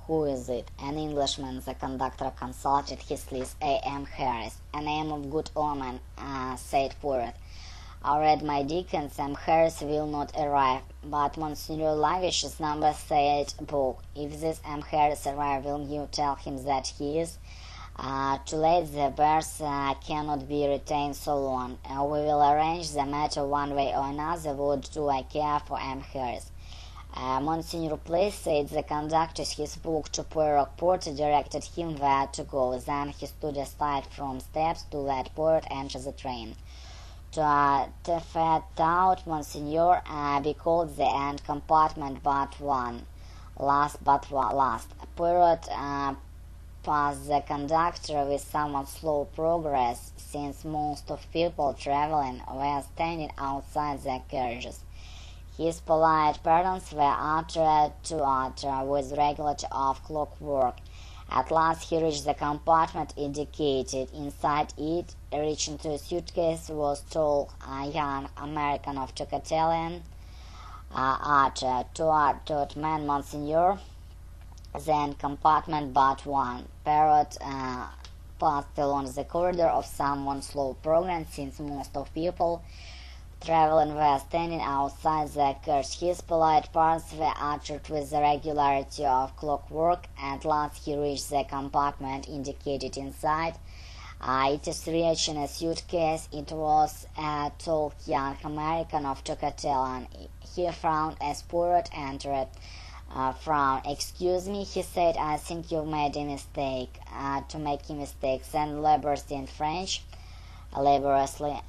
Who is it? An Englishman, the conductor consulted his list. A.M. Harris. A name of good omen, said poet. I read my Dickens, M. Harris will not arrive, but Monsignor Lavish's number said book. If this M. Harris arrive, will you tell him that he is? Too late, the bears cannot be retained so long. We will arrange the matter one way or another. What do I care for M. Harris? Monsignor, please, said the conductor. He spoke to Poirot. Porter directed him where to go. Then he stood aside from steps to let Poirot enter the train. To fat out, Monsignor, be called the end compartment but one. Last but last. Poirot passed the conductor with somewhat slow progress, since most of people traveling were standing outside their carriages. His polite pardons were uttered to utter with regularity of clockwork. At last he reached the compartment indicated. Inside it, reaching to a suitcase, was tall, a young American of Tocatelian utter. Toward man, Monsignor, then compartment but one. Parrot passed along the corridor of somewhat slow progress, since most of people traveling were standing outside the carriage. His polite parts were uttered with the regularity of clockwork. At last he reached the compartment indicated. Inside it is reaching a suitcase. It was a tall young American of Tocatelian. He frowned as Poirot entered. Frown. Excuse me, he said, I think you've made a mistake. To make a mistake, then laboriously in French. Laboriously.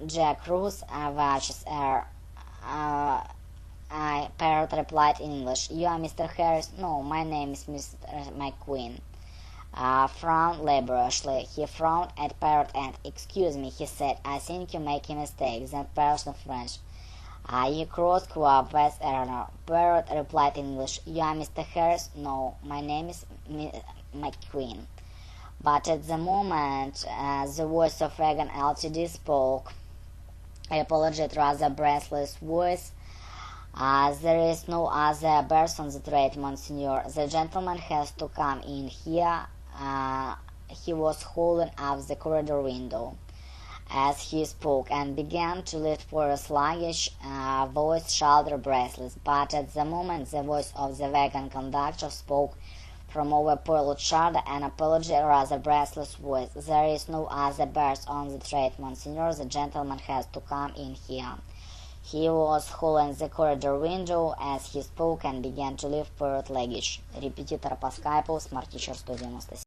Jack Roos watches her. Parrot replied in English. You are Mr. Harris? No, my name is Mr. McQueen. Frowned laboriously. He frowned at Parrot and, excuse me, he said, I think you make a mistake. Then Parrot in French. You crossed Coab West Error. Parrot replied in English. You are Mr. Harris? No, my name is McQueen. But at the moment the voice of Reagan Ltd. spoke. I apologize, rather breathless voice. There is no other berth on the train, Monsignor. The gentleman has to come in here. He was holding up the corridor window as he spoke and began to lift for his luggage, voice shoulder breathless. But at the moment the voice of the wagon conductor spoke from over Poirot's shoulder, an apology, rather breathless voice. There is no other berth on the train, Monsignor. The gentleman has to come in here. He was holding the corridor window as he spoke and began to lift Poirot's luggage. Репетитор по скайпу, Smart Teacher 197.